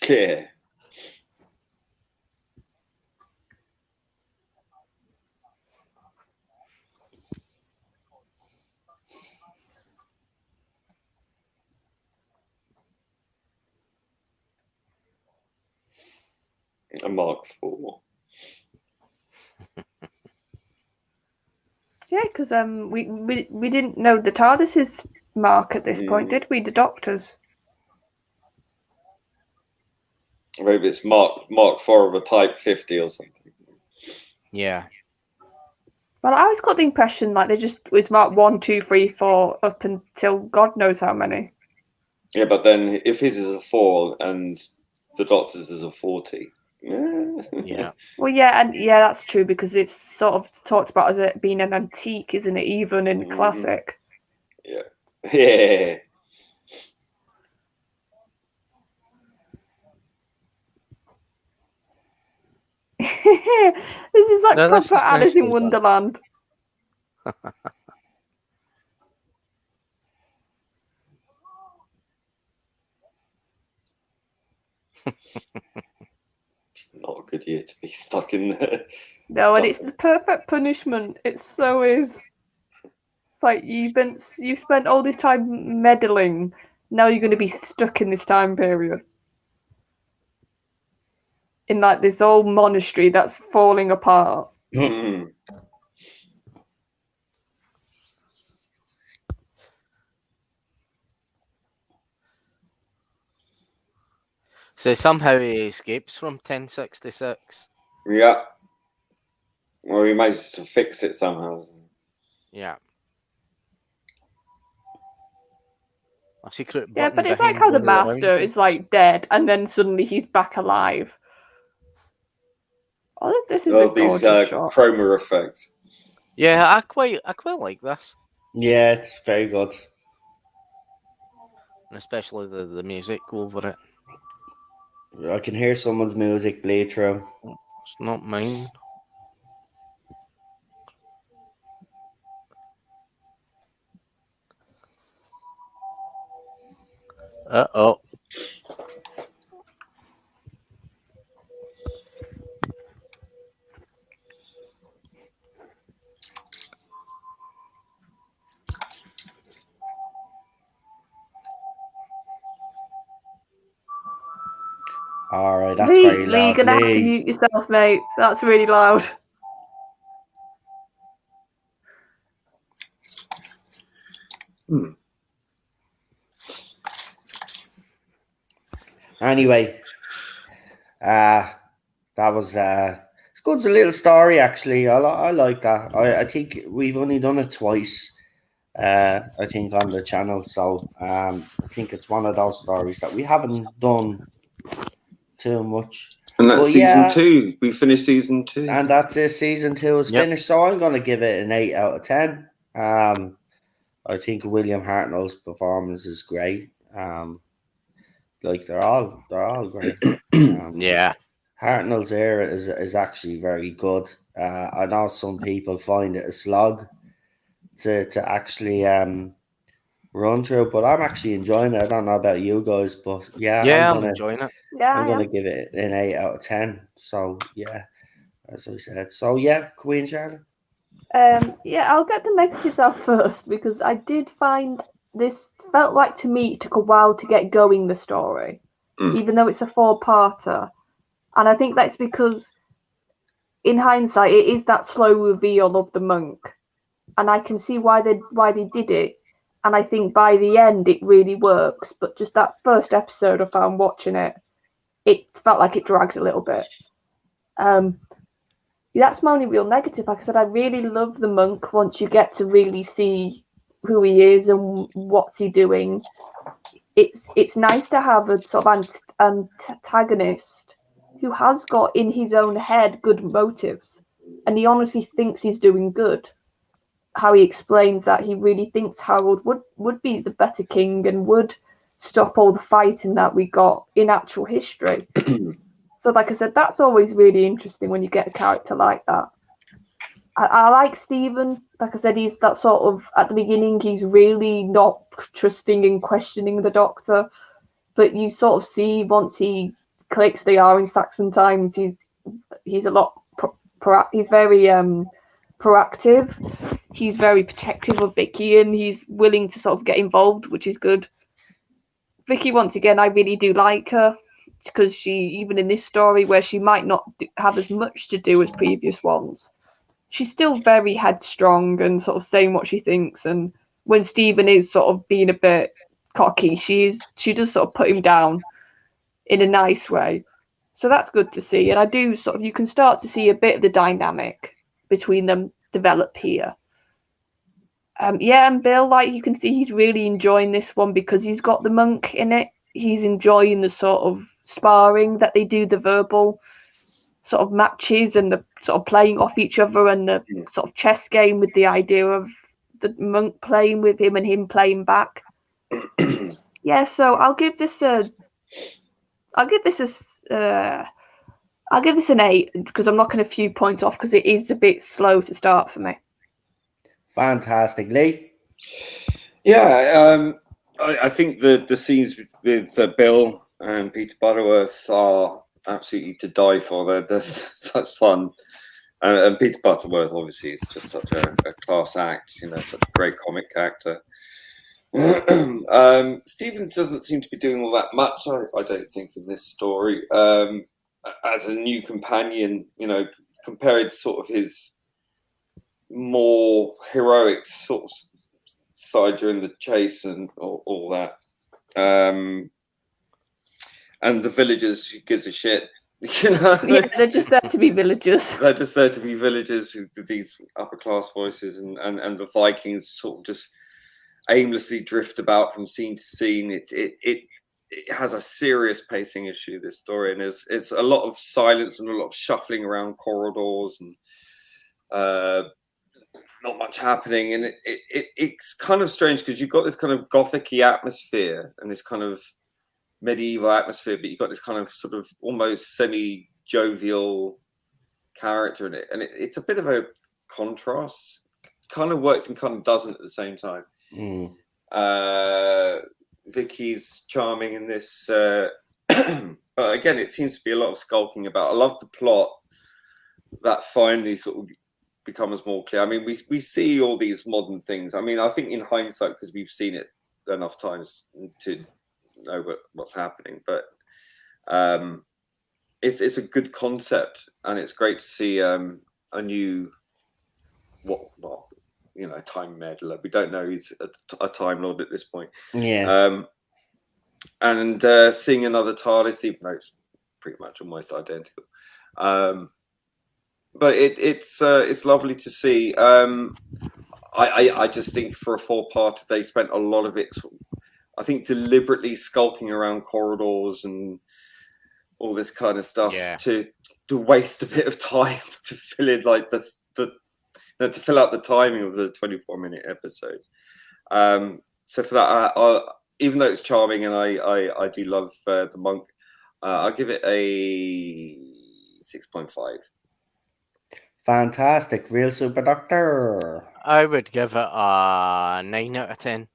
Yeah. A Mark IV. Yeah, because we didn't know the TARDIS's mark at this point, did we? The Doctor's. Maybe it's Mark IV of a Type 50 or something. Yeah. Well, I always got the impression like they just was Mark 1, 2, 3, 4 up until God knows how many. Yeah, but then if his is a 4 and the Doctor's is a 40. Yeah. Well, yeah, and yeah, that's true because it's sort of talked about as it being an antique, isn't it? Even in classic. Yeah. Yeah. This is like No, that's proper just Alice in nicely done. Wonderland. Not a good year to be stuck in there. No, and it's the perfect punishment. It so is. It's like you've spent all this time meddling. Now you're going to be stuck in this time period. In like this old monastery that's falling apart. So somehow he escapes from 1066. Yeah. Well, he managed to fix it somehow. Yeah. A secret button. Yeah, but it's like how the Master is like dead and then suddenly he's back alive. Oh, this is a gorgeous shot. Chroma effects. Yeah, I quite like this. Yeah, it's very good. And especially the music over it. I can hear someone's music bleed through. It's not mine. Uh-oh. All right, that's very loud. You're gonna have to mute yourself, mate. That's really loud. Anyway, that was it's good. It's a little story actually. I like that. I think we've only done it twice. I think on the channel, so I think it's one of those stories that we haven't done too much. And that's season 2. We finished season 2. And that's it. Season 2 is finished. So I'm going to give it an 8 out of 10. I think William Hartnell's performance is great. Like they're all great. Yeah. Hartnell's era is actually very good. I know some people find it a slog to actually run through, but I'm actually enjoying it. I don't know about you guys, but I'm enjoying it. Yeah, I'm gonna give it an 8 out of 10. So yeah, as I said. So yeah, Queen Charlotte. Yeah, I'll get the negatives out first because I did find this felt like to me it took a while to get going, the story, even though it's a 4-parter. And I think that's because, in hindsight, it is that slow reveal of the monk, and I can see why they did it. And I think by the end it really works. But just that first episode, I found watching it, it felt like it dragged a little bit. That's my only real negative. Like I said, I really love the monk once you get to really see who he is and what's he doing. It's nice to have a sort of antagonist who has got in his own head good motives, and he honestly thinks he's doing good. How he explains that he really thinks Harold would be the better king and would stop all the fighting that we got in actual history. So, like I said, that's always really interesting when you get a character like that. I like Stephen. Like I said, he's that sort of, at the beginning, he's really not trusting and questioning the Doctor. But you sort of see once he clicks, they are in Saxon times, he's a lot, he's very proactive. He's very protective of Vicky and he's willing to sort of get involved, which is good. Vicky, once again, I really do like her. Because she, even in this story where she might not have as much to do as previous ones, she's still very headstrong and sort of saying what she thinks. And when Stephen is sort of being a bit cocky, she does sort of put him down in a nice way. So that's good to see. And I do sort of, you can start to see a bit of the dynamic between them develop here. And Bill, like you can see, he's really enjoying this one because he's got the monk in it. He's enjoying the sort of sparring that they do, the verbal sort of matches and the sort of playing off each other and the sort of chess game with the idea of the monk playing with him and him playing back. Yeah, so I'll give this an 8 because I'm knocking a few points off because it is a bit slow to start for me. Fantastic, Lee. Yeah, I think the scenes with Bill and Peter Butterworth are absolutely to die for. They're such fun. And Peter Butterworth, obviously, is just such a class act, such a great comic actor. Stephen doesn't seem to be doing all that much, I don't think, in this story. As a new companion, compared to sort of his more heroic sort of side during the chase and all that. And the villagers, who gives a shit? Yeah, they're just there to be villagers. They're just there to be villagers with these upper class voices, and the Vikings sort of just aimlessly drift about from scene to scene. It has a serious pacing issue, this story, and it's a lot of silence and a lot of shuffling around corridors and not much happening. And it's kind of strange because you've got this kind of gothic-y atmosphere and this kind of medieval atmosphere, but you've got this kind of sort of almost semi-jovial character in it, and it's a bit of a contrast. Kind of works and kind of doesn't at the same time. Vicky's charming in this, but again, it seems to be a lot of skulking about. I love the plot that finally sort of becomes more clear. I mean, we see all these modern things. I mean, I think in hindsight, because we've seen it enough times to know what's happening, but it's a good concept, and it's great to see a new time meddler. We don't know he's a Time Lord at this point. And seeing another TARDIS, even though it's pretty much almost identical, but it's lovely to see. I just think for a 4-parter, they spent a lot of it, I think, deliberately skulking around corridors and all this kind of stuff to waste a bit of time to fill in like to fill out the timing of the 24-minute episodes. So for that, even though it's charming and I do love the monk, I'll give it a 6.5. Fantastic. Real Super Doctor. I would give it a 9 out of 10.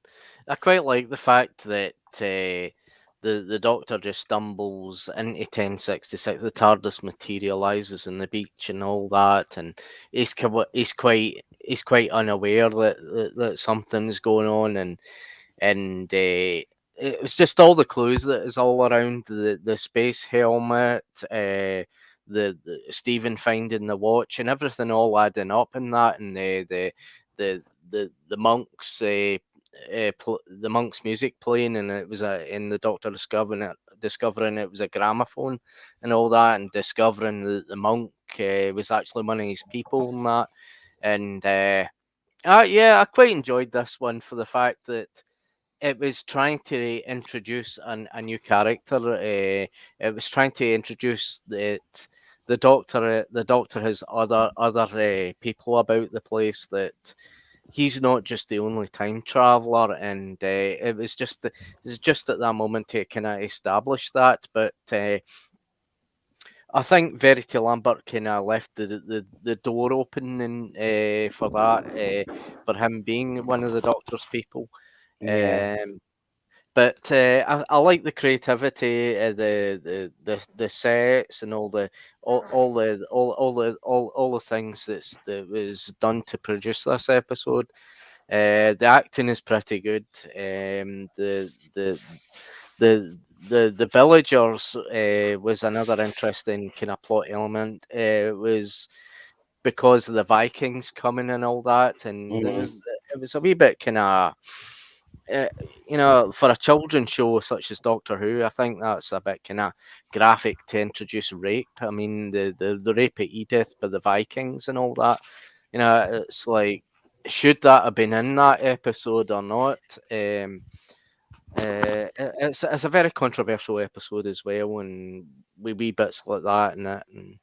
I quite like the fact that the Doctor just stumbles into 1066. The TARDIS materializes on the beach and all that, and he's quite unaware that something's going on, and it was just all the clues that is all around the space helmet, the Stephen finding the watch, and everything all adding up in that, and the monks. The monk's music playing, and it was in the Doctor discovering it was a gramophone and all that, and discovering the monk was actually one of his people and that, and I quite enjoyed this one for the fact that it was trying to introduce a new character. It was trying to introduce the Doctor. The Doctor has other people about the place, that he's not just the only time traveler, and it was just at that moment to kind of establish that. But I think Verity Lambert kind of left the door open for that, for him being one of the Doctor's people. Yeah. But I like the creativity, the sets, and all the things that was done to produce this episode. The acting is pretty good. The villagers was another interesting kind of plot element. It was because of the Vikings coming and all that, and it was a wee bit kind of. For a children's show such as Doctor Who, I think that's a bit kind of graphic to introduce rape. I mean, the rape of Edith by the Vikings and all that. It's like, should that have been in that episode or not? It's a very controversial episode as well, and wee bits like that in it, and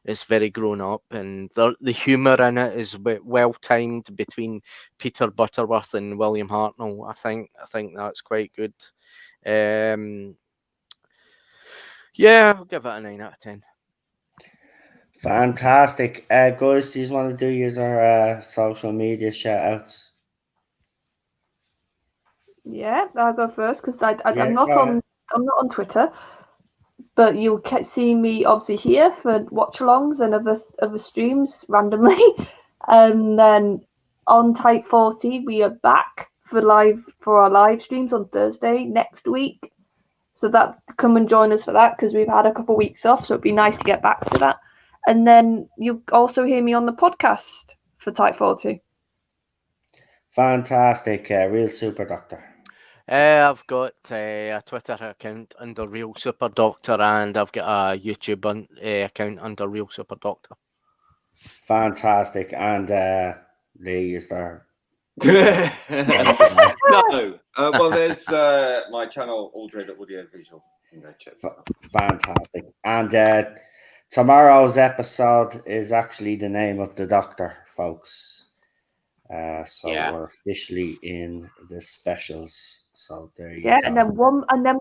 it's very grown up, and the humour in it is well timed between Peter Butterworth and William Hartnell. I think that's quite good. I'll give it a 9 out of 10. Fantastic. Guys, do you want to do your social media shout outs? Yeah, I'll go first because I'm not on Twitter. But you'll see me obviously here for watch-alongs and other streams randomly. And then on Type 40, we are back for our live streams on Thursday next week. So come and join us for that, because we've had a couple of weeks off. So it'd be nice to get back to that. And then you'll also hear me on the podcast for Type 40. Fantastic. Real Super Doctor. I've got a Twitter account under Real Super Doctor, and I've got a YouTube account under Real Super Doctor. Fantastic. And Lee, is there? No. Well, there's my channel, Aldred Audio Visual. Fantastic. And tomorrow's episode is actually the name of the Doctor, folks. We're officially in the specials. So there you go. Yeah, and then we're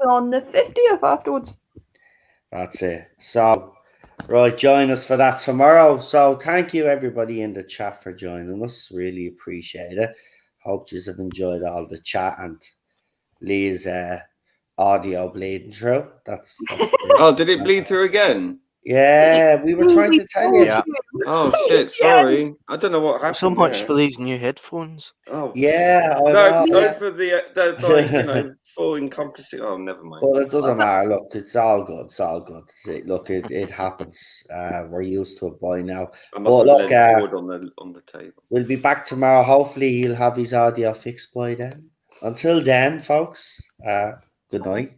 on the 50th afterwards. That's it. So, right, join us for that tomorrow. So thank you everybody in the chat for joining us. Really appreciate it. Hope you have enjoyed all the chat and Lee's audio bleeding through. That's oh, did it bleed through again? Yeah, we were trying to tell you. Yeah. Oh shit! Sorry, I don't know what happened. So much for these new headphones. Oh yeah, no, for the full encompassing. Oh, never mind. Well, it doesn't matter. Look, it's all good. It's all good. Look, it happens. We're used to it by now. I must have forward on the table. We'll be back tomorrow. Hopefully, he'll have his audio fixed by then. Until then, folks. Good night.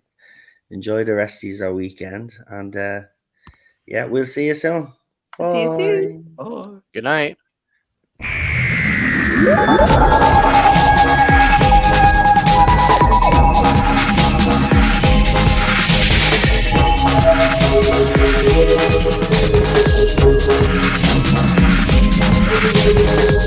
Enjoy the rest of your weekend, and we'll see you soon. Bye. See you soon. Bye. Good night. Thank you.